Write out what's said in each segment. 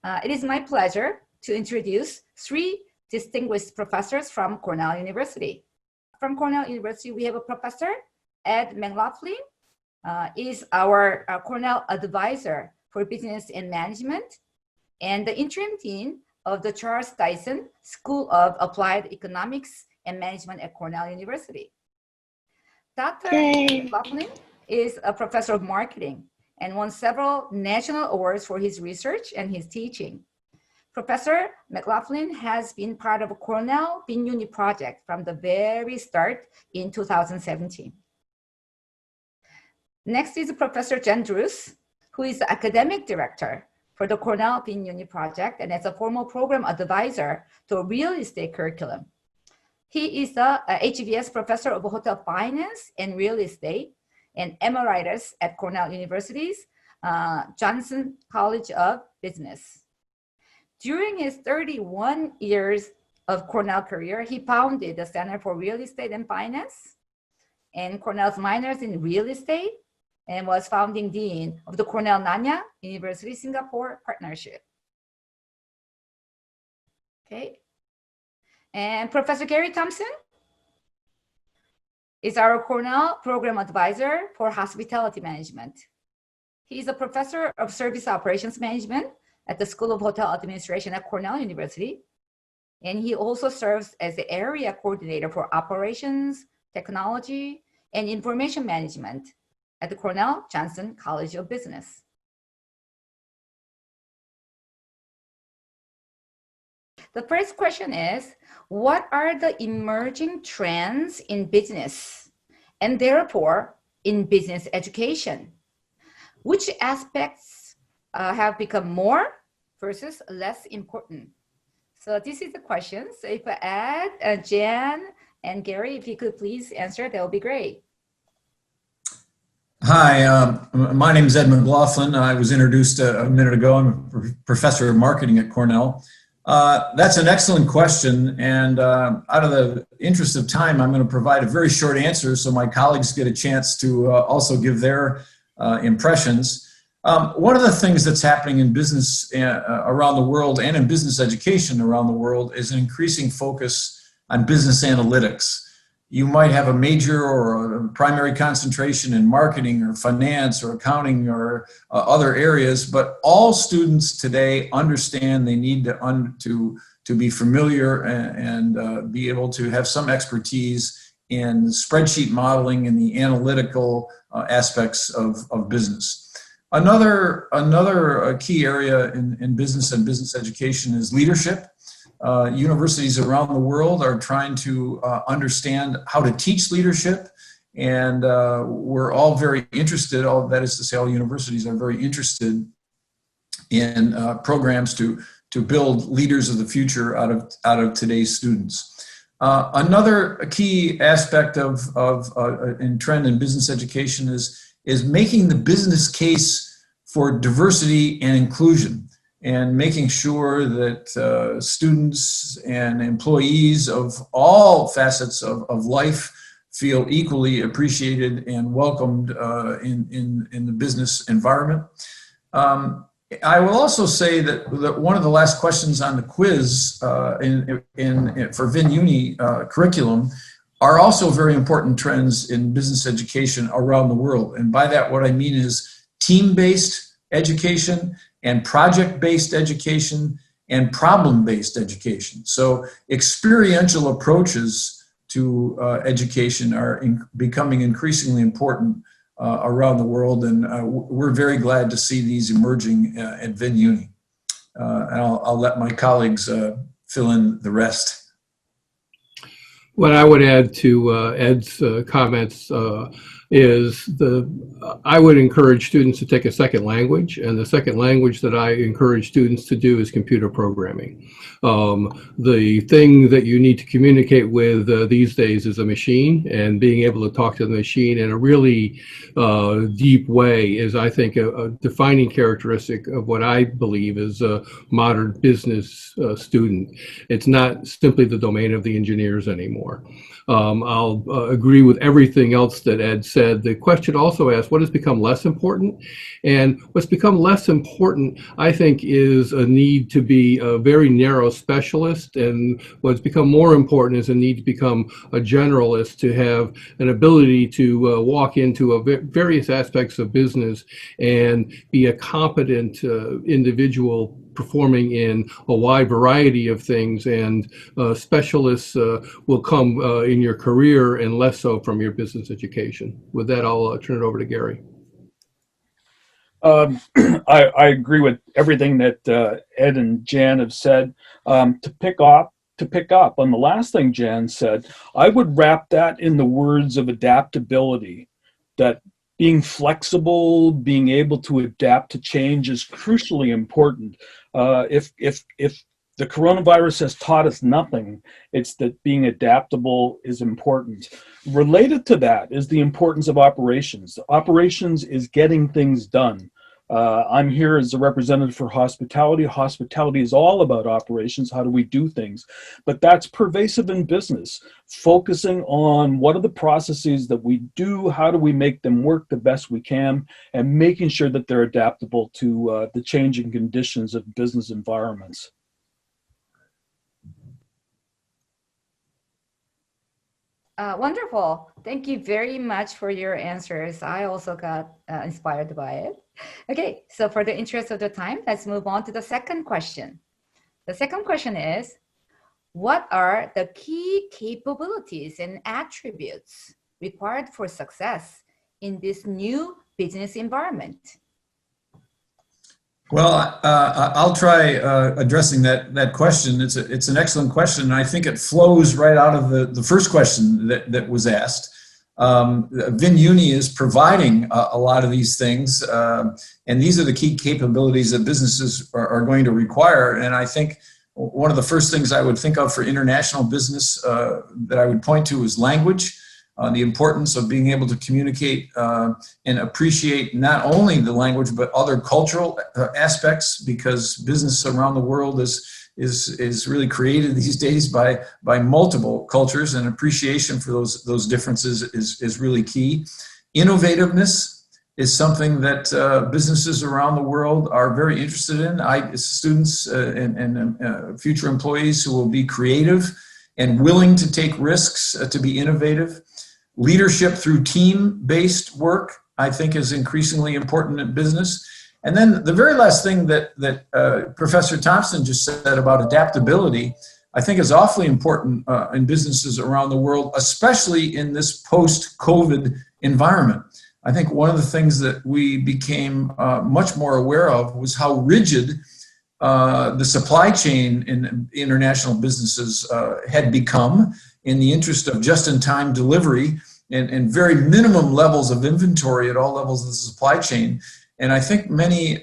It is my pleasure to introduce three distinguished professors from Cornell University. From Cornell University, we have a professor, Ed McLaughlin, is our Cornell advisor for business and management, and the interim dean of the Charles Dyson School of Applied Economics and Management at Cornell University. Dr. McLaughlin is a professor of marketing and won several national awards for his research and his teaching. Professor McLaughlin has been part of a Cornell VinUni project from the very start in 2017. Next is Professor Jen Druce, who is the academic director for the Cornell VinUni project and as a formal program advisor to a real estate curriculum. He is the HVS professor of hotel finance and real estate and emeritus at Cornell University's Johnson College of Business. During his 31 years of Cornell career, he founded the Center for Real Estate and Finance and Cornell's Minors in Real Estate, and was founding dean of the Cornell Nanyang University Singapore Partnership. Okay. And Professor Gary Thompson is our Cornell program advisor for hospitality management. He is a professor of service operations management at the School of Hotel Administration at Cornell University. And he also serves as the area coordinator for operations, technology, and information management at the Cornell Johnson College of Business. The first question is, what are the emerging trends in business and therefore in business education? Which aspects have become more versus less important? So this is the question. So if Ed, Jan, and Gary, if you could please answer, that would be great. Hi, my name is Ed McLaughlin. I was introduced a minute ago. I'm a professor of marketing at Cornell. That's an excellent question, and out of the interest of time, I'm going to provide a very short answer so my colleagues get a chance to also give their impressions. One of the things that's happening in business around the world and in business education around the world is an increasing focus on business analytics. You might have a major or a primary concentration in marketing or finance or accounting or other areas, but all students today understand they need to be familiar and be able to have some expertise in spreadsheet modeling and the analytical aspects of business. Another key area in business and business education is leadership. Universities around the world are trying to understand how to teach leadership, and we're all very interested, that is to say all universities are very interested in programs to build leaders of the future out of today's students. Another key aspect in trend in business education is making the business case for diversity and inclusion, and making sure that students and employees of all facets of life feel equally appreciated and welcomed in the business environment. I will also say that one of the last questions on the quiz for VinUni curriculum are also very important trends in business education around the world. And by that, what I mean is team-based education and project-based education and problem-based education. So experiential approaches to education are becoming increasingly important around the world, and we're very glad to see these emerging at VinUni. And I'll let my colleagues fill in the rest. What I would add to Ed's comments is I would encourage students to take a second language, and the second language that I encourage students to do is computer programming. The thing that you need to communicate with these days is a machine, and being able to talk to the machine in a really deep way is, I think, a defining characteristic of what I believe is a modern business student. It's not simply the domain of the engineers anymore. I'll agree with everything else that Ed said. said, the question also asked, what has become less important? And what's become less important, I think, is a need to be a very narrow specialist. And what's become more important is a need to become a generalist, to have an ability to walk into various aspects of business and be a competent individual performing in a wide variety of things, and specialists will come in your career and less so from your business education. With that, I'll turn it over to Gary. I agree with everything that Ed and Jan have said. To pick up on the last thing Jan said, I would wrap that in the words of adaptability, that being flexible, being able to adapt to change is crucially important. If the coronavirus has taught us nothing, it's that being adaptable is important. Related to that is the importance of operations. Operations is getting things done. I'm here as a representative for hospitality. Hospitality is all about operations. How do we do things? But that's pervasive in business. Focusing on what are the processes that we do, how do we make them work the best we can, and making sure that they're adaptable to the changing conditions of business environments. Wonderful. Thank you very much for your answers. I also got inspired by it. Okay, so for the interest of the time, let's move on to the second question. The second question is, what are the key capabilities and attributes required for success in this new business environment? Well, I'll try addressing that question. It's an excellent question, and I think it flows right out of the first question that was asked. VinUni is providing a lot of these things, and these are the key capabilities that businesses are going to require. And I think one of the first things I would think of for international business that I would point to is language. The importance of being able to communicate and appreciate not only the language but other cultural aspects, because business around the world is really created these days by multiple cultures, and appreciation for those differences is really key. Innovativeness is something that businesses around the world are very interested in. Students and future employees who will be creative and willing to take risks to be innovative. Leadership through team-based work, I think, is increasingly important in business. And then the very last thing that Professor Thompson just said about adaptability, I think is awfully important in businesses around the world, especially in this post-COVID environment. I think one of the things that we became much more aware of was how rigid the supply chain in international businesses had become, in the interest of just-in-time delivery and very minimum levels of inventory at all levels of the supply chain. And I think many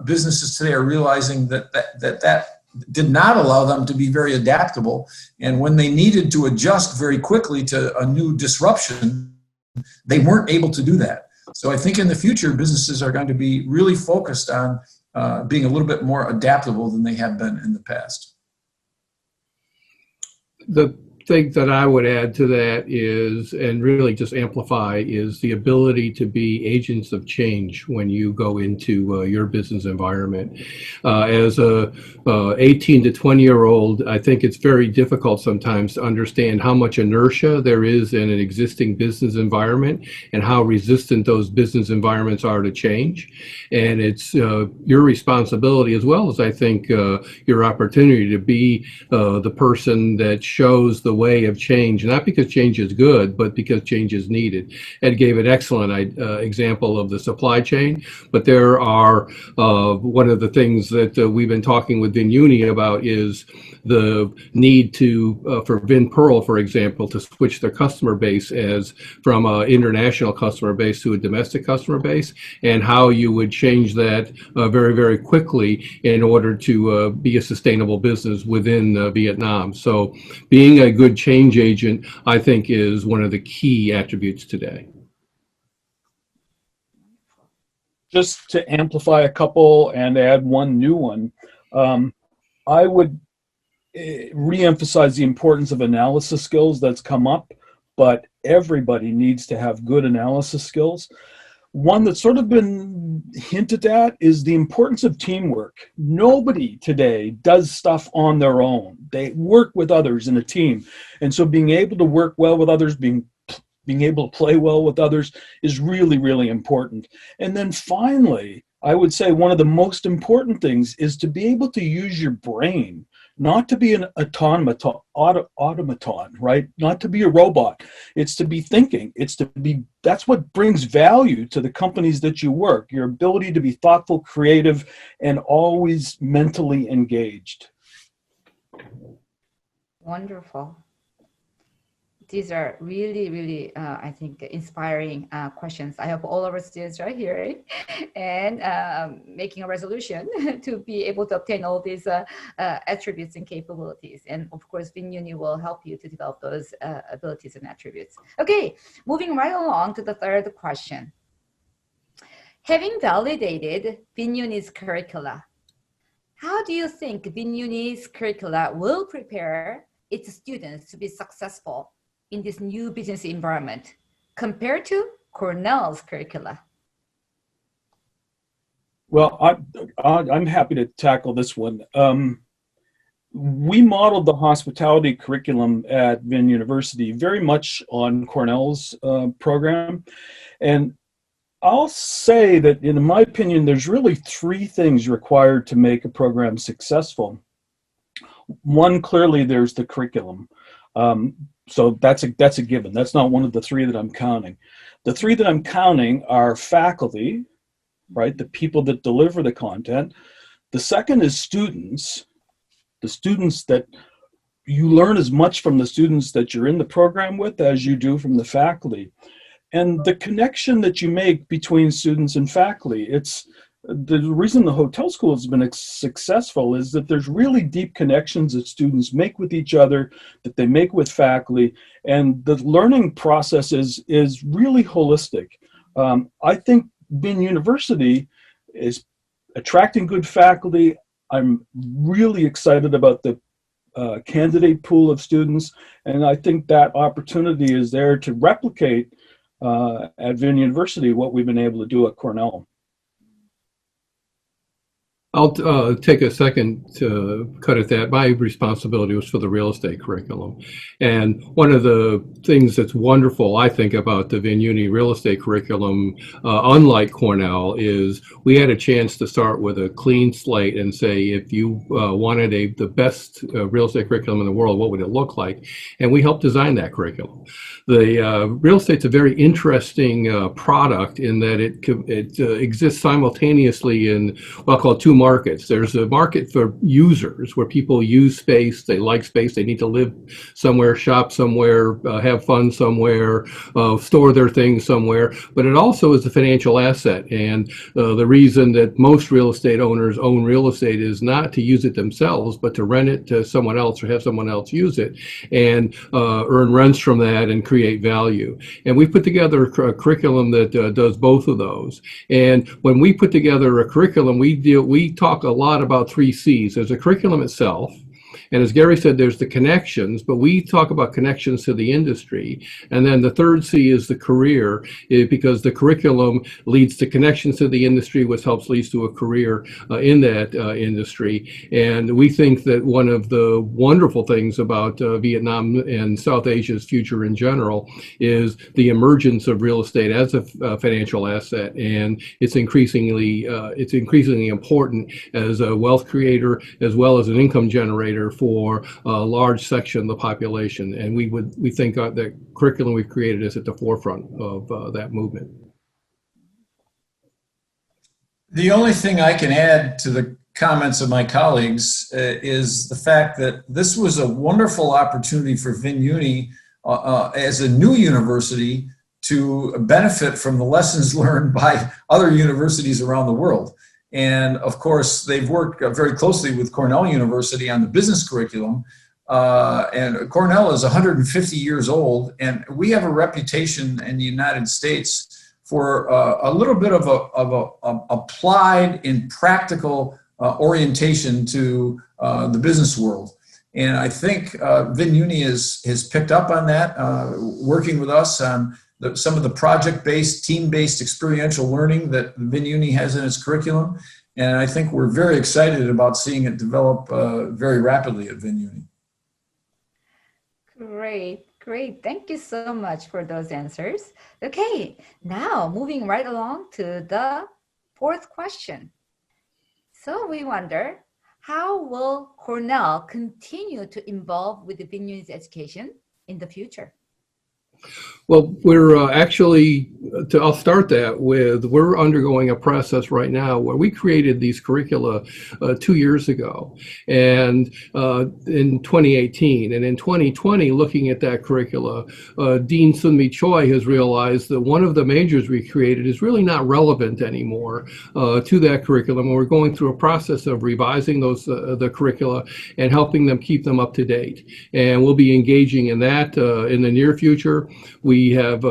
businesses today are realizing that did not allow them to be very adaptable. And when they needed to adjust very quickly to a new disruption, they weren't able to do that. So I think in the future, businesses are going to be really focused on being a little bit more adaptable than they have been in the past. The thing that I would add to that is, and really just amplify, is the ability to be agents of change when you go into your business environment. As a 18 to 20-year-old, I think it's very difficult sometimes to understand how much inertia there is in an existing business environment and how resistant those business environments are to change. And it's your responsibility, as well as I think your opportunity, to be the person that shows the way of change, not because change is good, but because change is needed. Ed gave an excellent example of the supply chain, but there are one of the things that we've been talking with VinUni about is the need to, for VinPearl, for example, to switch their customer base from an international customer base to a domestic customer base, and how you would change that very, very quickly in order to be a sustainable business within Vietnam. So being a good change agent, I think, is one of the key attributes today. Just to amplify a couple and add one new one, I would re-emphasize the importance of analysis skills that's come up. but everybody needs to have good analysis skills. One that's sort of been hinted at is the importance of teamwork. Nobody today does stuff on their own. They work with others in a team. And so being able to work well with others, being able to play well with others is really, really important. And then finally, I would say one of the most important things is to be able to use your brain, not to be an automaton, right? Not to be a robot. It's to be thinking. That's what brings value to the companies that you work, your ability to be thoughtful, creative, and always mentally engaged. Wonderful. These are really, really, I think, inspiring questions. I hope all of our students are here and making a resolution to be able to obtain all these attributes and capabilities. And of course, VinUni will help you to develop those abilities and attributes. Okay, moving right along to the third question. Having validated VinUni's curricula, how do you think VinUni's curricula will prepare its students to be successful in this new business environment compared to Cornell's curricula? Well, I'm happy to tackle this one. We modeled the hospitality curriculum at VinUniversity very much on Cornell's program. And I'll say that, in my opinion, there's really three things required to make a program successful. One, clearly, there's the curriculum. So that's a given. That's not one of the three that I'm counting. The three that I'm counting are faculty, right? The people that deliver the content. The second is students. The students that you learn as much from the students that you're in the program with as you do from the faculty. And the connection that you make between students and faculty. It's the reason the hotel school has been successful is that there's really deep connections that students make with each other, that they make with faculty, and the learning process is really holistic. I think VinUniversity is attracting good faculty. I'm really excited about the candidate pool of students, and I think that opportunity is there to replicate at VinUniversity what we've been able to do at Cornell. I'll take a second to cut at that. My responsibility was for the real estate curriculum. And one of the things that's wonderful, I think, about the VinUni real estate curriculum, unlike Cornell, is we had a chance to start with a clean slate and say, if you wanted the best real estate curriculum in the world, what would it look like? And we helped design that curriculum. The real estate's a very interesting product in that it exists simultaneously in what I'll call two markets. There's a market for users where people use space, they like space, they need to live somewhere, shop somewhere, have fun somewhere, store their things somewhere, but it also is a financial asset. And the reason that most real estate owners own real estate is not to use it themselves, but to rent it to someone else or have someone else use it and earn rents from that and create value. And we put together a curriculum that does both of those. And when we put together a curriculum, we talk a lot about 3 C's. There's a curriculum itself. And as Gary said, there's the connections, but we talk about connections to the industry. And then the third C is the career, because the curriculum leads to connections to the industry, which leads to a career in that industry. And we think that one of the wonderful things about Vietnam and South Asia's future in general is the emergence of real estate as a financial asset. And it's increasingly important as a wealth creator as well as an income generator for a large section of the population, and we think that curriculum we've created is at the forefront of that movement. The only thing I can add to the comments of my colleagues is the fact that this was a wonderful opportunity for VinUni as a new university to benefit from the lessons learned by other universities around the world. And of course, they've worked very closely with Cornell University on the business curriculum. And Cornell is 150 years old, and we have a reputation in the United States for a little bit of a applied and practical orientation to the business world. And I think VinUni has picked up on that, working with us on some of the project-based, team-based experiential learning that VinUni has in its curriculum. And I think we're very excited about seeing it develop very rapidly at VinUni. Great, great. Thank you so much for those answers. Okay, now moving right along to the fourth question. So we wonder, how will Cornell continue to evolve with the VinUni's education in the future? Well, we're actually, I'll start that with, we're undergoing a process right now where we created these curricula 2 years ago, and in 2018. And in 2020, looking at that curricula, Dean Sunmi Choi has realized that one of the majors we created is really not relevant anymore to that curriculum. And we're going through a process of revising those the curricula and helping them keep them up to date. And we'll be engaging in that in the near future. We have,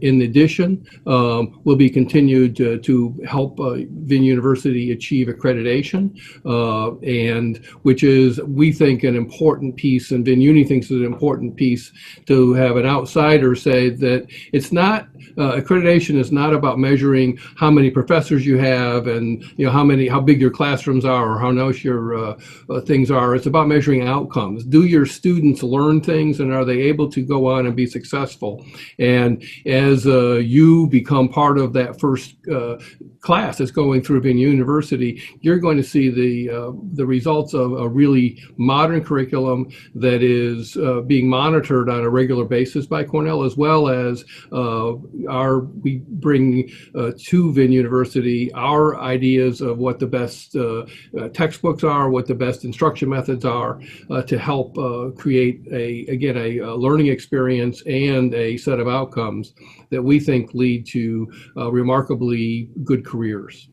in addition, will be continued to help VinUniversity achieve accreditation, and which is, we think, an important piece, and VinUni thinks is an important piece, to have an outsider say that it's not, accreditation is not about measuring how many professors you have and how big your classrooms are or how nice your things are. It's about measuring outcomes. Do your students learn things, and are they able to go on and be successful? And as you become part of that first class that's going through VinUniversity, you're going to see the results of a really modern curriculum that is being monitored on a regular basis by Cornell, as well as we bring to VinUniversity our ideas of what the best textbooks are, what the best instruction methods are, to help create a learning experience and a set of outcomes that we think lead to remarkably good careers.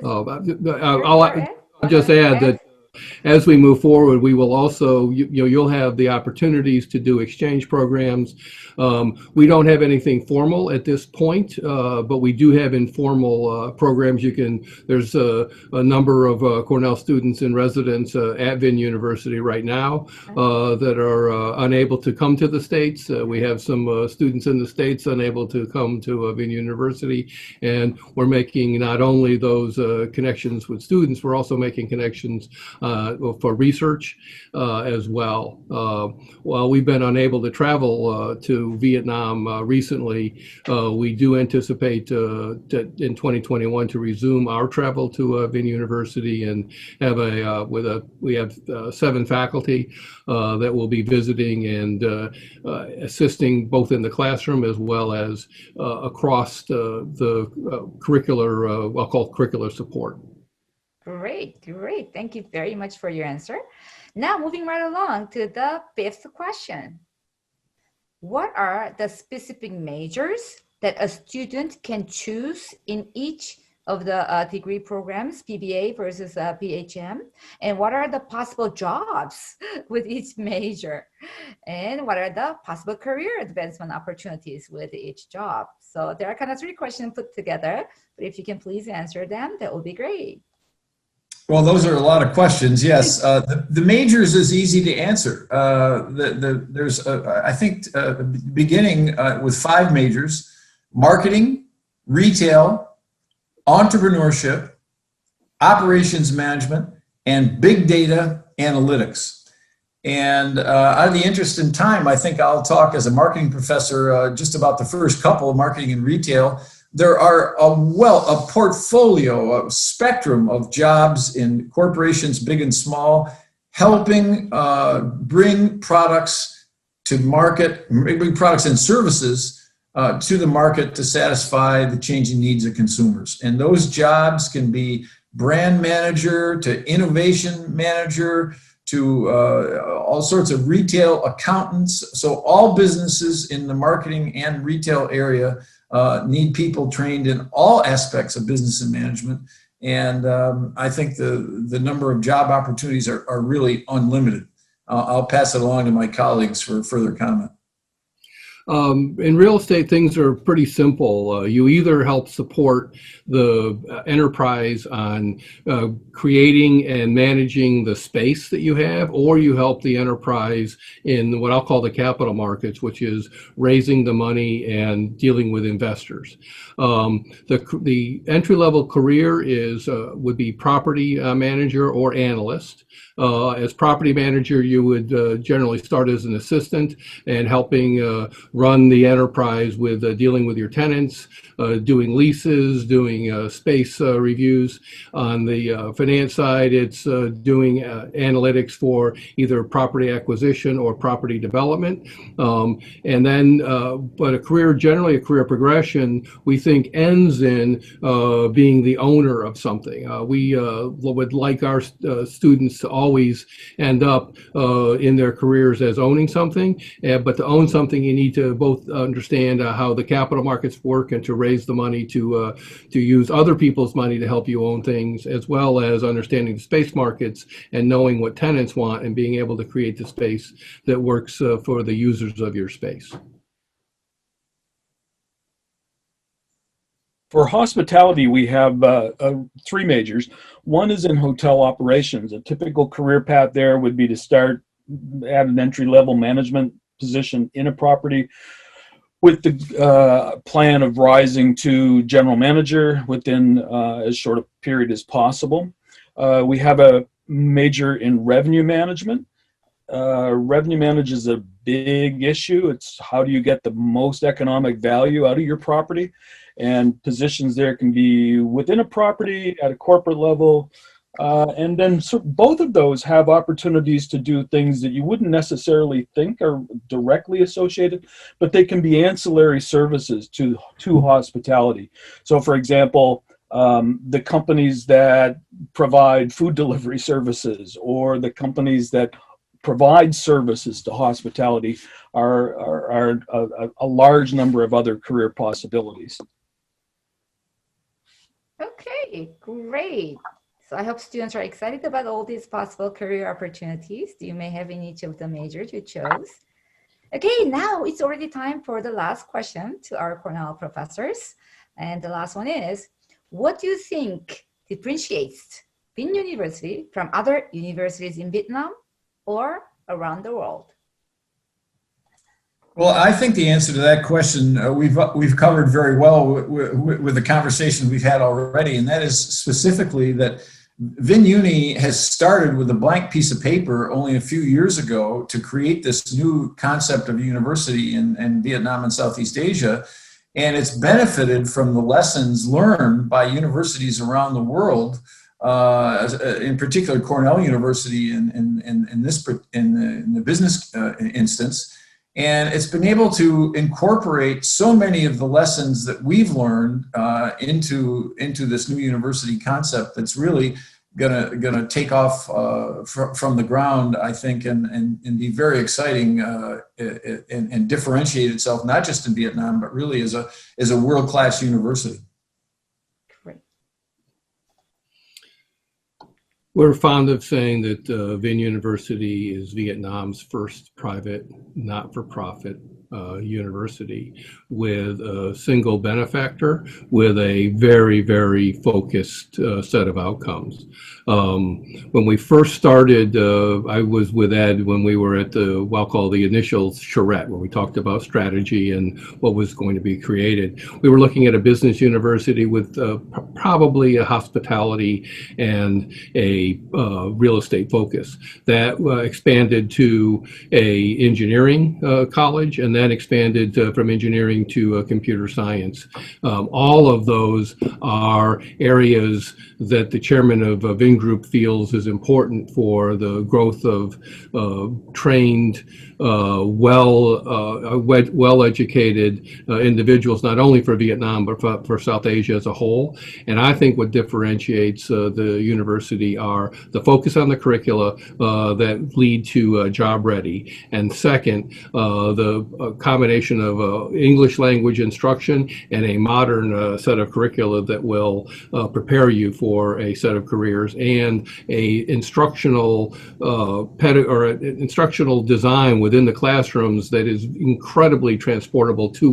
I'll just add that as we move forward, we will also, you'll have the opportunities to do exchange programs. We don't have anything formal at this point, but we do have informal programs. There's a number of Cornell students in residence at VinUniversity right now that are unable to come to the States. We have some students in the States unable to come to VinUniversity, and we're making not only those connections with students, we're also making connections for research as well. While we've been unable to travel to Vietnam recently, we do anticipate in 2021 to resume our travel to VinUniversity and have we have 7 faculty that will be visiting and assisting both in the classroom as well as across the curricular, I'll call curricular support. Great, great. Thank you very much for your answer. Now, moving right along to the 5th question. What are the specific majors that a student can choose in each of the degree programs, PBA versus PHM? And what are the possible jobs with each major? And what are the possible career advancement opportunities with each job? So there are kind of 3 questions put together, but if you can please answer them, that would be great. Well, those are a lot of questions. Yes, the majors is easy to answer. There's, I think, beginning with 5 majors: marketing, retail, entrepreneurship, operations management, and big data analytics. And out of the interest in time, I think I'll talk as a marketing professor just about the first couple, marketing and retail. There are a portfolio, a spectrum of jobs in corporations, big and small, helping bring products to market, bring products and services to the market to satisfy the changing needs of consumers. And those jobs can be brand manager to innovation manager to all sorts of retail accountants. So all businesses in the marketing and retail area need people trained in all aspects of business and management. And I think the number of job opportunities are really unlimited. I'll pass it along to my colleagues for further comment. In real estate, things are pretty simple. You either help support the enterprise on creating and managing the space that you have, or you help the enterprise in what I'll call the capital markets, which is raising the money and dealing with investors. The entry-level career would be property manager or analyst. As property manager, you would generally start as an assistant and helping run the enterprise with dealing with your tenants, doing leases, doing space reviews. On the finance side, it's doing analytics for either property acquisition or property development. And then, but generally a career progression, we think ends in being the owner of something. We would like our students to always end up in their careers as owning something, but to own something, you need to both understand how the capital markets work and to raise the money to use other people's money to help you own things, as well as understanding the space markets and knowing what tenants want and being able to create the space that works for the users of your space. For hospitality, we have 3 majors. One is in hotel operations. A typical career path there would be to start at an entry-level management position in a property with the plan of rising to general manager within as short a period as possible. We have a major in revenue management. Revenue management is a big issue. It's how do you get the most economic value out of your property? And positions there can be within a property, at a corporate level, and then both of those have opportunities to do things that you wouldn't necessarily think are directly associated, but they can be ancillary services to hospitality. So, for example, the companies that provide food delivery services or the companies that provide services to hospitality are a large number of other career possibilities. Okay, great. So I hope students are excited about all these possible career opportunities you may have in each of the majors you chose. Okay, now it's already time for the last question to our Cornell professors. And the last one is, what do you think differentiates VinUniversity from other universities in Vietnam or around the world? Well, I think the answer to that question we've covered very well with the conversation we've had already, and that is specifically that VinUni has started with a blank piece of paper only a few years ago to create this new concept of university in Vietnam and Southeast Asia, and it's benefited from the lessons learned by universities around the world, in particular Cornell University in the business instance. And it's been able to incorporate so many of the lessons that we've learned into this new university concept that's really gonna take off from the ground, I think, and be very exciting and differentiate itself not just in Vietnam but really as a world-class university. Great. We're fond of saying that VinUniversity is Vietnam's first private, not-for-profit university with a single benefactor with a very, very focused set of outcomes. When we first started, I was with Ed when we were at what I'll call the initial charrette, where we talked about strategy and what was going to be created. We were looking at a business university with probably a hospitality and a real estate focus that expanded to a engineering college and then expanded from engineering to computer science. All of those are areas that the chairman of VinGroup feels is important for the growth of trained, well-educated individuals, not only for Vietnam, but for South Asia as a whole. And I think what differentiates the university are the focus on the curricula that lead to job ready. And second, the combination of English language instruction and a modern set of curricula that will prepare you for a set of careers, and a instructional instructional design within the classrooms that is incredibly transportable to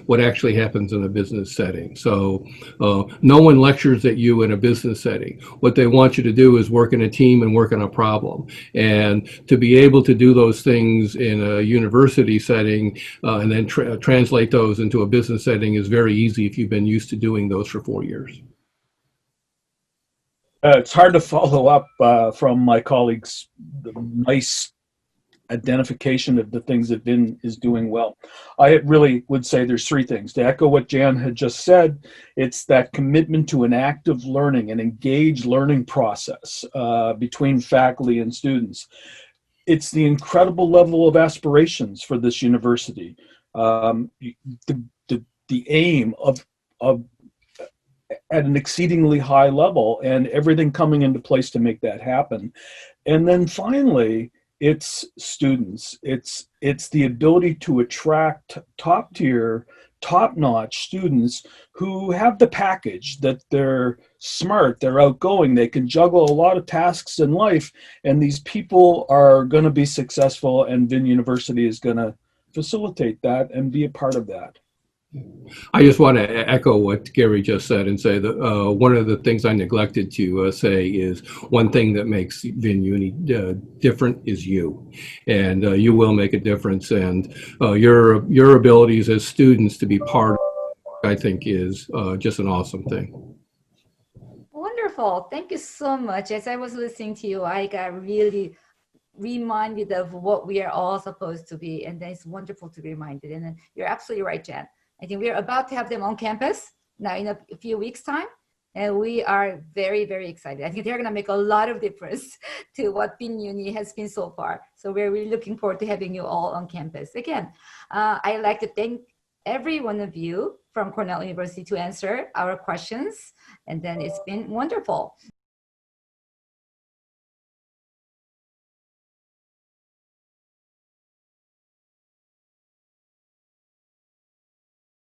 what actually happens in a business setting. So no one lectures at you in a business setting. What they want you to do is work in a team and work on a problem. And to be able to do those things in a university setting and then translate those into a business setting is very easy if you've been used to doing those for 4 years. It's hard to follow up from my colleagues' nice identification of the things that Vin is doing well. I really would say there's 3 things. To echo what Jan had just said, it's that commitment to an active learning, an engaged learning process between faculty and students. It's the incredible level of aspirations for this university. The aim of at an exceedingly high level, and everything coming into place to make that happen. And then finally, it's students. It's the ability to attract top-tier, top-notch students who have the package, that they're smart, they're outgoing, they can juggle a lot of tasks in life, and these people are going to be successful, and VinUniversity is going to facilitate that and be a part of that. I just want to echo what Gary just said and say that one of the things I neglected to say is one thing that makes VinUni different is you, and you will make a difference, and your abilities as students to be part of it, I think, is just an awesome thing. Wonderful. Thank you so much. As I was listening to you, I got really reminded of what we are all supposed to be, and it's wonderful to be reminded. And then you're absolutely right, Jen. I think we're about to have them on campus now in a few weeks' time, and we are very, very excited. I think they're going to make a lot of difference to what VinUni has been so far. So we're really looking forward to having you all on campus. Again, I'd like to thank every one of you from Cornell University to answer our questions, and then it's been wonderful.